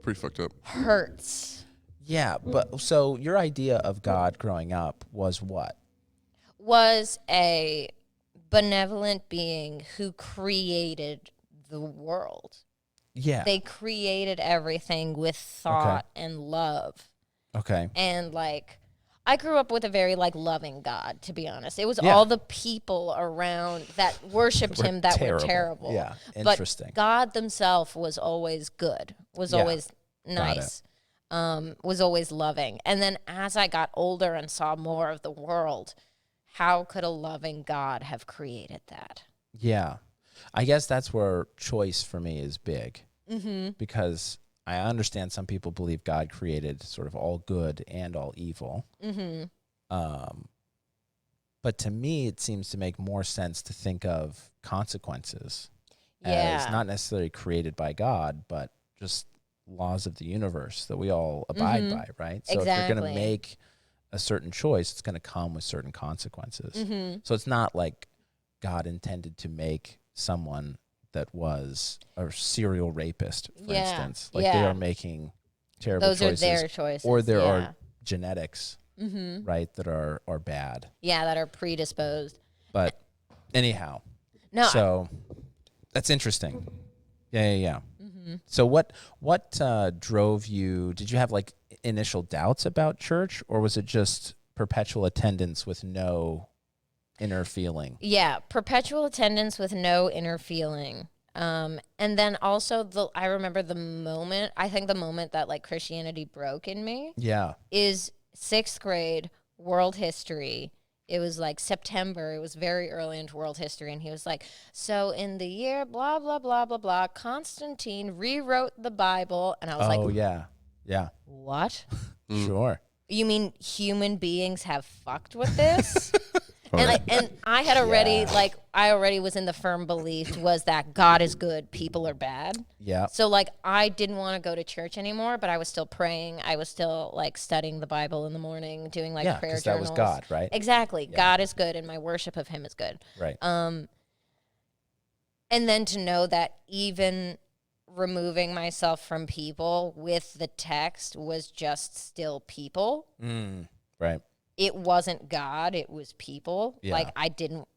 pretty fucked up, hurts. Yeah, but so your idea of God growing up was what? Was a benevolent being who created the world. Yeah, they created everything with thought and love. Okay, and like. I grew up with a very loving God, to be honest. It was all the people around that worshipped him that were terrible. Yeah, interesting. But God himself was always good, was always nice, was always loving. And then as I got older and saw more of the world, how could a loving God have created that? Yeah. I guess that's where choice for me is big. Because I understand some people believe God created sort of all good and all evil. But to me, it seems to make more sense to think of consequences as not necessarily created by God, but just laws of the universe that we all abide by, right? So if you're going to make a certain choice, it's going to come with certain consequences. So it's not like God intended to make someone that was a serial rapist, for instance. Like they are making terrible choices. Those are their choices. Or there are genetics, right, that are bad. Yeah, that are predisposed. But anyhow, so that's interesting. Yeah. So what drove you? Did you have initial doubts about church, or was it just perpetual attendance with no inner feeling? Yeah, perpetual attendance with no inner feeling. And then also I remember the moment that like Christianity broke in me. Yeah. Is 6th grade world history. It was like September. It was very early into world history. And he was like, so in the year, blah, blah, blah, blah, blah, Constantine rewrote the Bible. And I was like, oh, yeah. Yeah. What? Sure. You mean human beings have fucked with this? And I had already, I already was in the firm belief was that God is good, people are bad. Yeah. So, like, I didn't want to go to church anymore, but I was still praying. I was still, like, studying the Bible in the morning, doing, like, prayer journals. That was God, right? Exactly. Yeah. God is good, and my worship of him is good. Right. And then to know that even removing myself from people with the text was just still people. Right. It wasn't God, it was people. Yeah. Like I didn't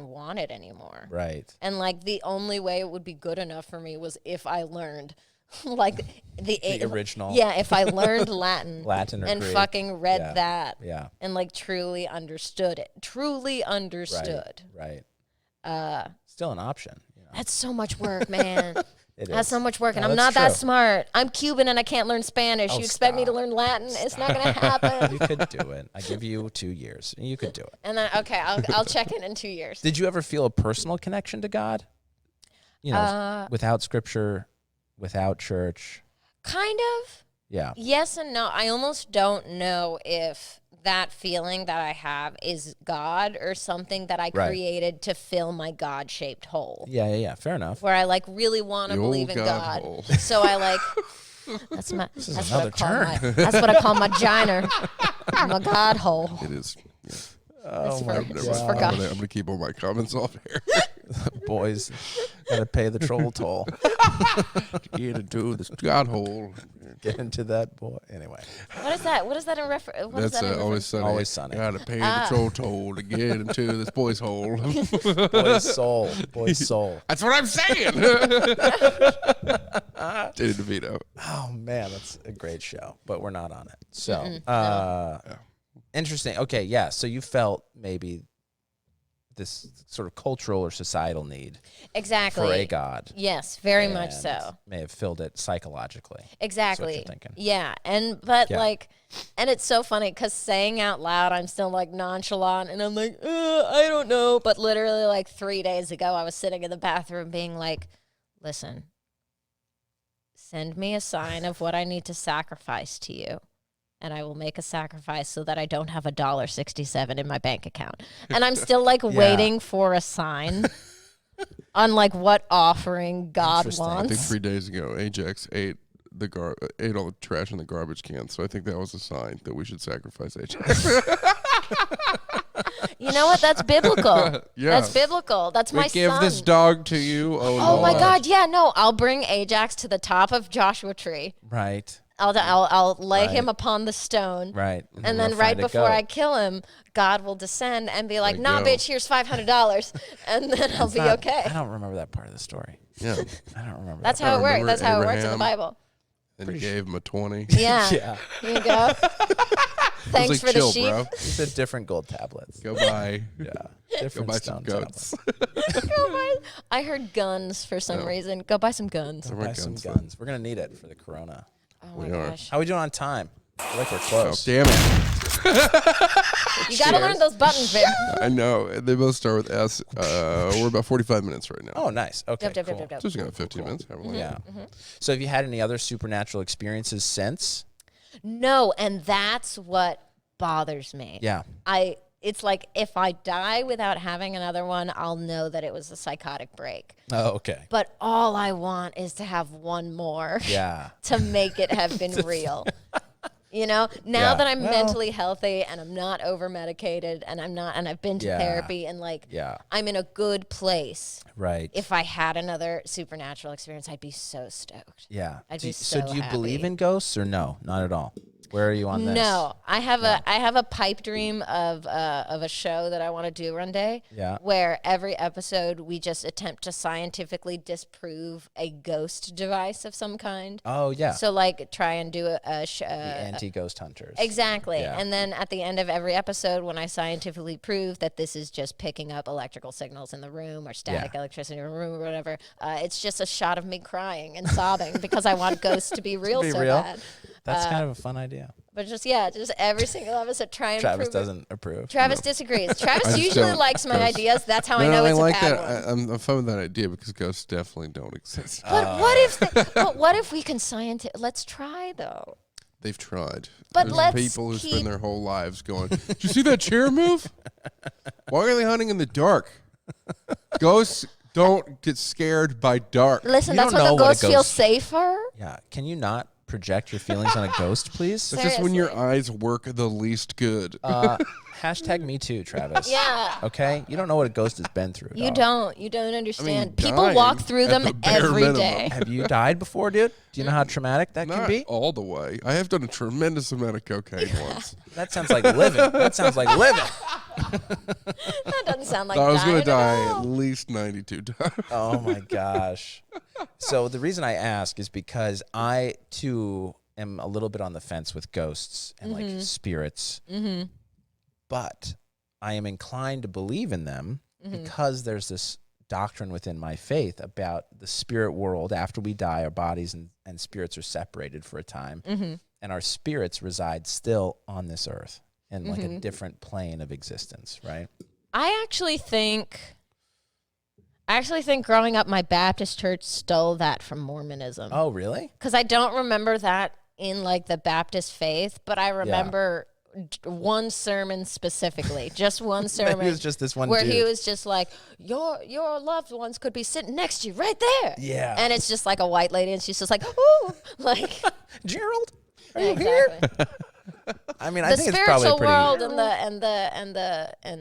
want it anymore. Right. And like the only way it would be good enough for me was if I learned like the original. Yeah, if I learned Latin and Greek. Fucking read that. Yeah. And like truly understood it. Truly understood. Right. Still an option. You know? That's so much work, man. That's so much work, and no, I'm not true. that smart. I'm Cuban, and I can't learn Spanish. You expect me to learn Latin? It's not going to happen. You could do it. I give you 2 years. You could do it. And then, okay, I'll check in 2 years. Did you ever feel a personal connection to God? You know, without scripture, without church? Kind of. Yeah. Yes and no. I almost don't know if that feeling that I have is God or something that I created to fill my God-shaped hole. Yeah. Fair enough. Where I like really want to believe in God. Hole. So I like that's what I call my giner. My God hole. It is. Yeah. Oh my God. I'm gonna keep all my comments off here. Boys gotta pay the troll toll. Get into this God hole. Get into that boy. Anyway. What is that? What is that in reference? That's Always Sunny. Always Sunny. Gotta pay the troll toll to get into this boy's hole. Boy's soul. Boy's soul. That's what I'm saying. Danny DeVito. Oh man, that's a great show, but we're not on it. So, interesting. Okay, yeah. So you felt maybe this sort of cultural or societal need exactly for a God. Yes, very much so. May have filled it psychologically. Exactly. That's what you're thinking. Yeah, and it's so funny because saying out loud, I'm still like nonchalant, and I'm like, I don't know. But literally, like 3 days ago, I was sitting in the bathroom, being like, listen, send me a sign of what I need to sacrifice to you. And I will make a sacrifice so that I don't have $1.67 in my bank account. And I'm still like waiting for a sign on like what offering God wants. I think 3 days ago, Ajax ate all the trash in the garbage can. So I think that was a sign that we should sacrifice Ajax. You know what? That's biblical. Yeah. That's biblical. That's my son. We give this dog to you. Oh my God. Yeah, no. I'll bring Ajax to the top of Joshua Tree. Right. I'll lay him upon the stone. Right. And then right before I kill him, God will descend and be like, nah, bitch, here's $500. And then I'll be okay. I don't remember that part of the story. Yeah. I don't remember. That's how it works. That's how it works in the Bible. And he gave him a 20. Yeah. Here you go. Thanks for the sheep. Bro. He said different gold tablets. Go buy. Different go buy some goats. I heard guns for some reason. Go buy some guns. Buy some guns. We're going to need it for the corona. Oh my gosh. How are we doing on time? I feel like we're close. Oh, damn it. You got to learn those buttons, Vic. I know. They both start with S. We're about 45 minutes right now. Oh, nice. Okay, cool. Just got 15 minutes. Haven't we? Yeah. So have you had any other supernatural experiences since? No, and that's what bothers me. Yeah. It's like if I die without having another one, I'll know that it was a psychotic break. Oh, okay. But all I want is to have one more. Yeah. To make it have been real. You know, now that I'm mentally healthy and I'm not over medicated and I've been to therapy and I'm in a good place. Right. If I had another supernatural experience, I'd be so stoked. Yeah. I'd be so do you happy. believe in ghosts or no? Not at all. Where are you on this? No, I have a pipe dream of a show that I want to do one day. Yeah. Where every episode we just attempt to scientifically disprove a ghost device of some kind. Oh yeah. So like try and do the anti-ghost hunters. Exactly. Yeah. And then at the end of every episode, when I scientifically prove that this is just picking up electrical signals in the room or static electricity in the room or whatever, it's just a shot of me crying and sobbing because I want ghosts to be real so bad. That's kind of a fun idea. But just every single episode try and Travis prove doesn't approve. Travis disagrees. Travis usually likes my ideas. That's how I know it's like a bad that. one. I'm fine with that idea because ghosts definitely don't exist. But what if we can let's try though. They've tried. But there's people who spend their whole lives going, did you see that chair move? Why are they hunting in the dark? Ghosts don't get scared by dark. Listen, that's when the ghosts feel safer. Yeah. Can you not project your feelings on a ghost, please? It's just when your eyes work the least good. Hashtag me too, Travis. Yeah. Okay? You don't know what a ghost has been through. You don't understand. I mean, people walk through them every minimum. day. Have you died before, dude? Do you know how traumatic that can Not be? all the way. I have done a tremendous amount of cocaine once. That sounds like living. That sounds like living. That doesn't sound like I was going to die at least 92 times. Oh my gosh. So the reason I ask is because I too am a little bit on the fence with ghosts and like spirits. Mm-hmm. But I am inclined to believe in them because there's this doctrine within my faith about the spirit world. After we die, our bodies and spirits are separated for a time, and our spirits reside still on this earth in like a different plane of existence, right? I actually think growing up, my Baptist church stole that from Mormonism. Oh, really? Because I don't remember that in like the Baptist faith, but I remember one sermon specifically, just one sermon. He was just this one where dude. he was just like, your loved ones could be sitting next to you right there. Yeah. And it's just like a white lady, and she's just like, ooh, like Gerald, are yeah, you here? I mean, I think it's probably spiritual pretty. world and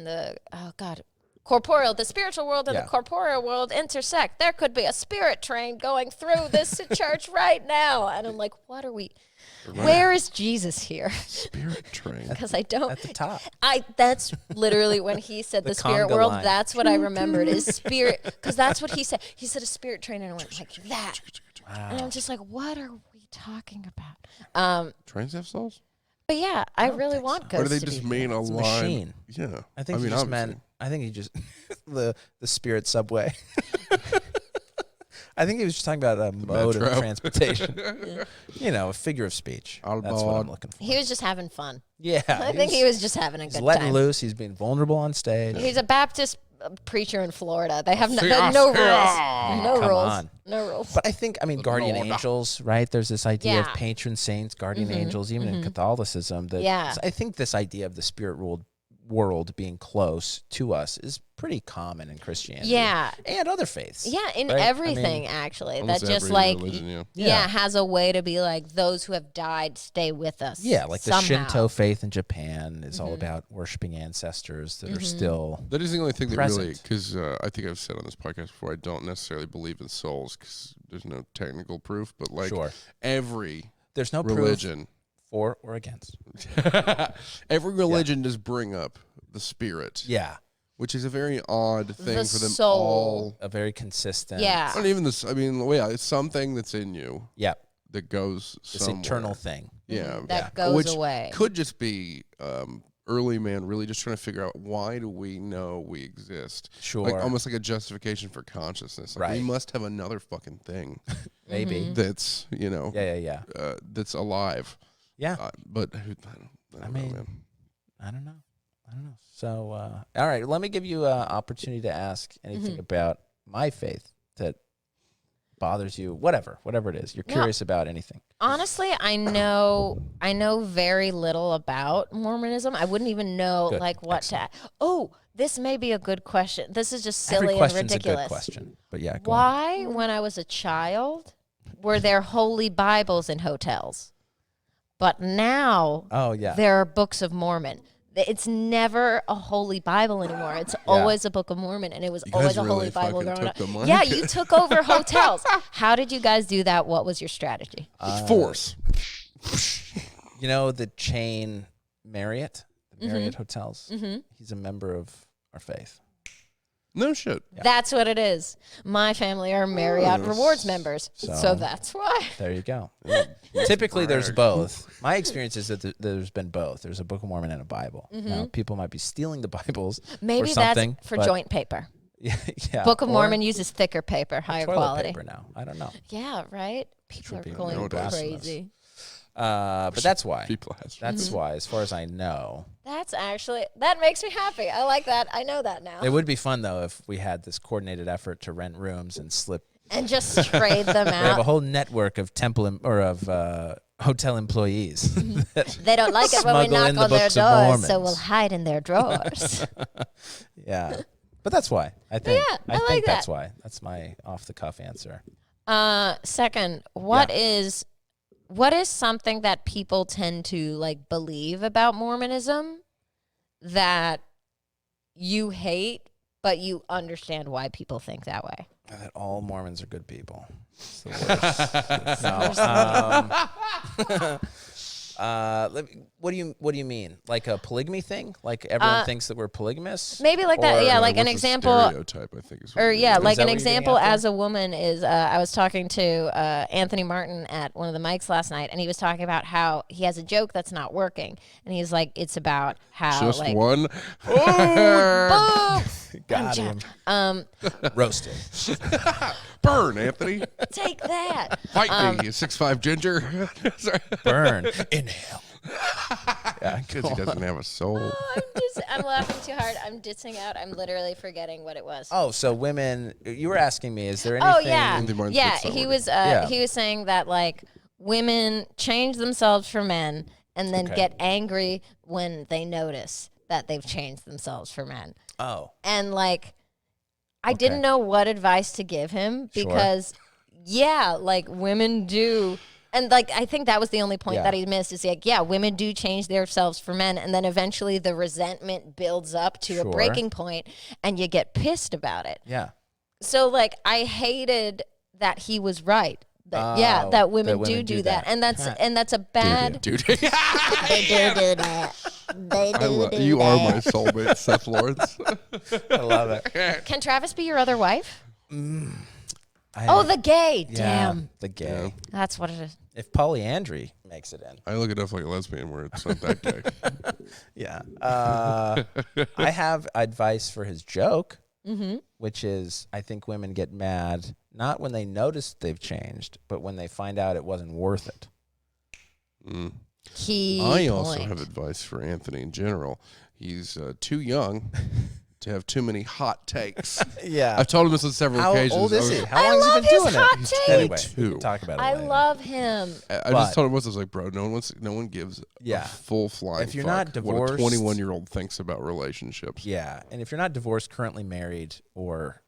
the oh god, corporeal. The spiritual world and the corporeal world intersect. There could be a spirit train going through this church right now, and I'm like, what are we? Where is Jesus here? Spirit train. Because I don't. At the top. That's literally when he said the spirit conga world. line. That's what I remembered is spirit. Because that's what he said. He said a spirit train, and I went like that. Wow. And I'm just like, what are we talking about? Trains have souls? But yeah, I really want ghosts. Or do they to just be mean a line? machine. Yeah. I think he just meant. I think he just the spirit subway. I think he was just talking about a mode of transportation. You know, a figure of speech. That's what I'm looking for. He was just having fun. Yeah, I think he was just having a good letting time. loose. He's being vulnerable on stage. He's a Baptist preacher in Florida. They have no rules. No Come rules. on. No rules. But I think, guardian angels, right? There's this idea of patron saints, guardian angels, even in Catholicism. That I think this idea of the spirit world being close to us is pretty common in Christianity. Yeah. And other faiths. Yeah, in right? everything, actually. That just every like, religion, has a way to be like, those who have died stay with us. Yeah, like somehow. the Shinto faith in Japan is all about worshiping ancestors that are still That is the only thing present. that really, because I think I've said on this podcast before, I don't necessarily believe in souls because there's no technical proof, but like every there's no religion. Proof for or against. Every religion does bring up the spirit. Yeah. Which is a very odd thing The for them soul. all. A very consistent. Yeah. Not even this. I mean, it's something that's in you Yep. that goes This somewhere. eternal thing. Yeah. That goes Which away. could just be early man really just trying to figure out why do we know we exist. Sure. Like almost like a justification for consciousness. Like we must have another fucking thing. Maybe. That's, Yeah. that's alive. Yeah. But I don't know, man. I don't know. So, all right, let me give you an opportunity to ask anything about my faith that bothers you, whatever it is. You're curious about anything. Honestly, I know very little about Mormonism. I wouldn't even know what to. Oh, this may be a good question. This is just silly and ridiculous. Every question's a good question. But yeah, go Why, on. when I was a child, were there holy Bibles in hotels? But now, there are books of Mormon. It's never a holy Bible anymore. It's always a Book of Mormon, and it was always a holy Bible growing up. Yeah, you took over hotels. How did you guys do that? What was your strategy? Force. You know the chain Marriott, the Marriott hotels? Mm-hmm. He's a member of our faith. No shit. Yeah. That's what it is. My family are Marriott Rewards members, so that's why. There you go. Typically, there's both. My experience is that there's been both. There's a Book of Mormon and a Bible. Now, people might be stealing the Bibles. Maybe or something, that's for joint paper. Yeah. Book of Mormon uses thicker paper, higher quality. Paper now. I don't know. Yeah, right. People are going crazy. But that's why. That's why, as far as I know. That makes me happy. I like that. I know that now. It would be fun, though, if we had this coordinated effort to rent rooms and slip. And just trade them out. We have a whole network of hotel employees. They don't like it when we knock on their doors, so we'll hide in their drawers. Yeah. But that's why. I think like that's why. That's my off-the-cuff answer. Second, what is something that people tend to like believe about Mormonism that you hate, but you understand why people think that way? That all Mormons are good people. It's the worst. What do you mean? Like a polygamy thing? Like everyone thinks that we're polygamous? Maybe like that. Yeah, like an example. Stereotype, I think. Like an example as a woman is. I was talking to Anthony Martin at one of the mics last night, and he was talking about how he has a joke that's not working, and he's like, it's about how just like one. Boom! Got him. Roasted. Burn, Anthony. Take that. Fight me, you 6'5" ginger. Burn. Inhale. Yeah, because he doesn't have a soul. Oh, I'm laughing too hard. I'm dissing out. I'm literally forgetting what it was. Oh, so women. You were asking me, is there anything? Oh yeah. He was saying that like women change themselves for men and then get angry when they notice that they've changed themselves for men. Oh. And like, I didn't know what advice to give him because, like women do. And like, I think that was the only point that he missed is like, women do change themselves for men. And then eventually the resentment builds up to a breaking point and you get pissed about it. Yeah. So like, I hated that he was right. That women do that. And that's a bad. They do that. They do you are my soulmate, Seth Lawrence. I love it. Can Travis be your other wife? The gay. Yeah, Damn. the gay. Yeah. That's what it is. If polyandry makes it in. I look enough like a lesbian where it's not that gay. Yeah. I have advice for his joke, which is I think women get mad not when they notice they've changed, but when they find out it wasn't worth it. I also have advice for Anthony in general. He's too young to have too many hot takes. Yeah. I've told him this on several occasions. How old is he? How long has he been doing it? Anyway, we can talk about it later. love him. I just told him once, I was like, bro, no one gives a full flying if you're fuck not divorced, what a 21-year-old thinks about relationships. Yeah. And if you're not divorced, currently married, or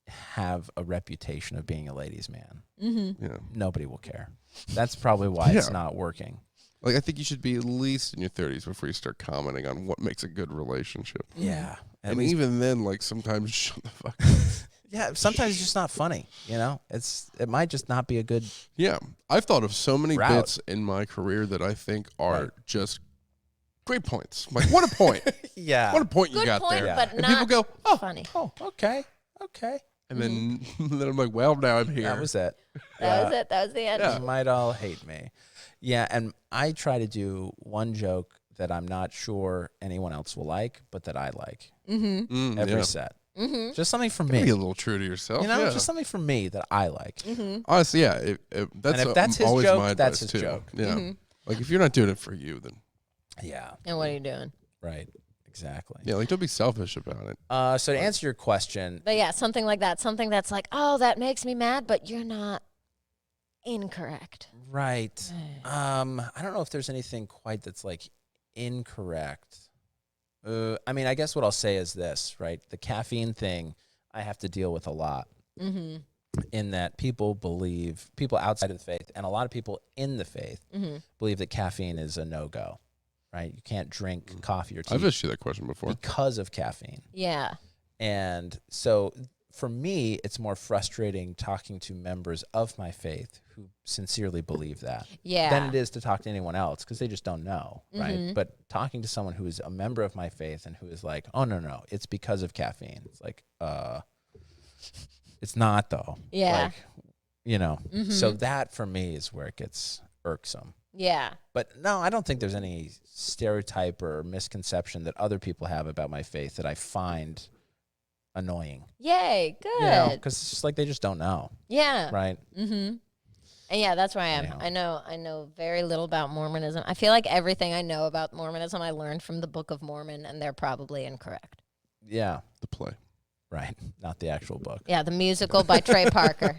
have a reputation of being a ladies' man, nobody will care. That's probably why it's not working. Like, I think you should be at least in your 30s before you start commenting on what makes a good relationship. Yeah. And even then, like, sometimes shut the fuck up. Yeah, sometimes it's just not funny, you know? It might just not be a good Yeah. I've thought of so many bits in my career that I think are just great points. Like, what a point. Yeah. What a point you Good got point, there. but and not people go, oh, funny. Oh, okay. And then I'm like, well, now I'm here. That was it. That was it. That was the end. You might all hate me. Yeah, and I try to do one joke that I'm not sure anyone else will like, but that I like. Every set. Just something for me. Be a little true to yourself. You know, just something for me that I like. Honestly, yeah. That's his always joke, my advice, that's his too. joke. Yeah. Like, if you're not doing it for you, then. Yeah. And what are you doing? Right. Exactly. Yeah, like, don't be selfish about it. So to answer your question. But yeah, something like that. Something that's like, oh, that makes me mad, but you're not incorrect. Right. I don't know if there's anything quite that's like incorrect. I mean, I guess what I'll say is this, right? The caffeine thing I have to deal with a lot. In that people outside of the faith and a lot of people in the faith believe that caffeine is a no-go, right? You can't drink coffee or tea. I've asked you that question before. Because of caffeine. Yeah. And so for me, it's more frustrating talking to members of my faith who sincerely believe that than it is to talk to anyone else because they just don't know, right? But talking to someone who is a member of my faith and who is like, oh, no, it's because of caffeine. It's like, it's not though. Yeah. Like, so that for me is where it gets irksome. Yeah. But no, I don't think there's any stereotype or misconception that other people have about my faith that I find annoying. Yay, good. Because it's just like they just don't know. Yeah. Right? Mm-hmm. And yeah, that's where I am. Yeah. I know very little about Mormonism. I feel like everything I know about Mormonism I learned from the Book of Mormon, and they're probably incorrect. Yeah. The play. Right. Not the actual book. Yeah, the musical by Trey Parker.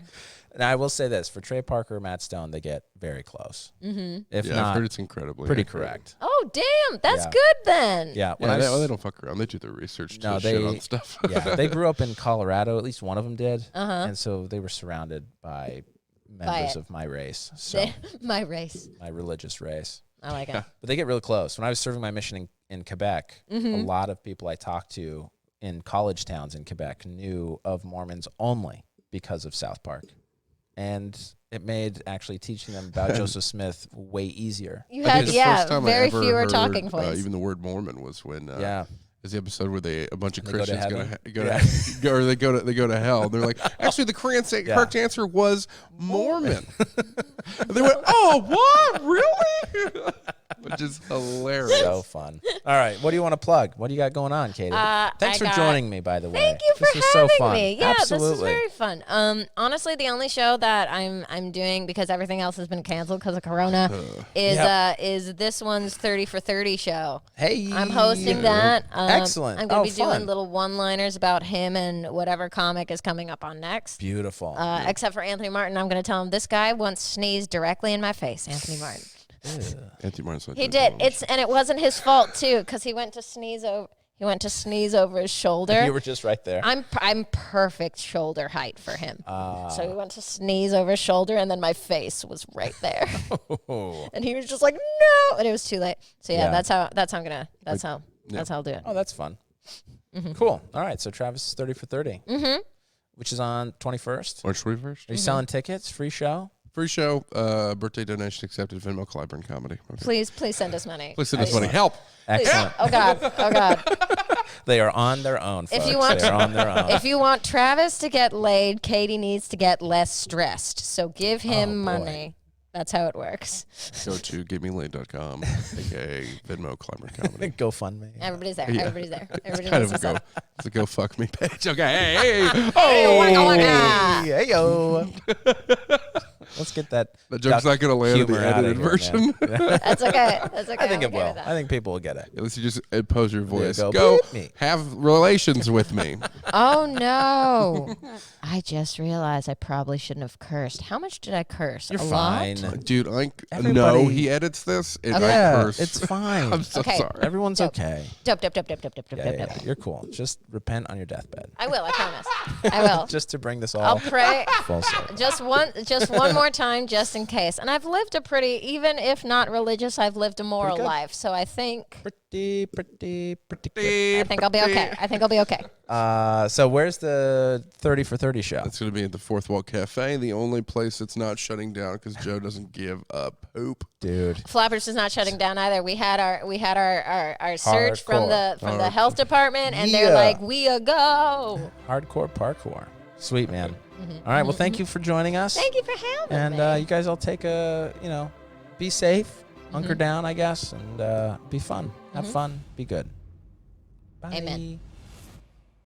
Now, I will say this. For Trey Parker or Matt Stone, they get very close. If not, I've heard it's incredibly pretty accurate. correct. Oh, damn. That's good then. Yeah. They don't fuck around. They do their research to shit on stuff. Yeah. They grew up in Colorado. At least one of them did. And so they were surrounded by members of my race. So my race. My religious race. I like it. But they get really close. When I was serving my mission in Quebec, a lot of people I talked to in college towns in Quebec knew of Mormons only because of South Park. And it made actually teaching them about Joseph Smith way easier. You had, very fewer talking points. Even the word Mormon was when is the episode where a bunch of and Christians they go to hell. And they're like, actually, the correct answer was Mormon. And they went, oh, what? Really? Which is hilarious. So fun. All right, what do you want to plug? What do you got going on, Katie? Thanks for joining me, by the way. Thank you for having me. Yeah, Absolutely. This is very fun. Honestly, the only show that I'm doing because everything else has been canceled because of Corona is this one's 30 for 30 show. Hey, I'm hosting that. Excellent. I'm going to be doing little one-liners about him and whatever comic is coming up on next. Beautiful. Except for Anthony Martin, I'm going to tell him this guy once sneezed directly in my face. Anthony Martin. Anthony Martin. He did. And it wasn't his fault too, because he went to sneeze over his shoulder. You were just right there. I'm perfect shoulder height for him. So he went to sneeze over his shoulder, and then my face was right there. And he was just like, no, and it was too late. So that's how I'll do it. Oh, that's fun. Cool. All right. So Travis is 30 for 30. Which is on 21st. March 21st. Are you selling tickets? Free show? Free show, birthday donation accepted, Venmo, Clyburn Comedy. Okay. Please send us money. Please send us money. Help. Excellent. Oh, God. They are on their own, folks. They are on their own. If you want Travis to get laid, Katie needs to get less stressed. So give him money. That's how it works. Go to GetMeLaid.com, aka Venmo, Clyburn Comedy. GoFundMe. Everybody's there. Yeah. Everybody's there. Everybody Kind knows of what's a go fuck me page. Okay, hey. Hey, yo. Let's get that. The joke's not going to land in the edited version. That's okay. That's okay. I think it will. I think people will get it. Unless you just impose your voice. Go have relations with me. Oh, no. I just realized I probably shouldn't have cursed. How much did I curse? You're a fine. lot? Dude, no, he edits this, and I curse. It's fine. I'm so sorry. Everyone's okay. Dope. You're cool. Just repent on your deathbed. I will, I promise. I will. Just to bring this all I'll pray full circle. just one more time, just in case. And I've lived a pretty, even if not religious, I've lived a moral life. So I think pretty good. I think I'll be okay. So where's the 30 for 30 show? It's going to be at the Fourth Wall Cafe, the only place that's not shutting down because Joe doesn't give a poop. Dude. Flappers is not shutting down either. We had our search from the health department, and they're like, we a go. Hardcore parkour. Sweet, man. All right, well, thank you for joining us. Thank you for having me. And you guys all take be safe, hunker down, I guess, and be fun. Have fun. Be good. Bye. Amen.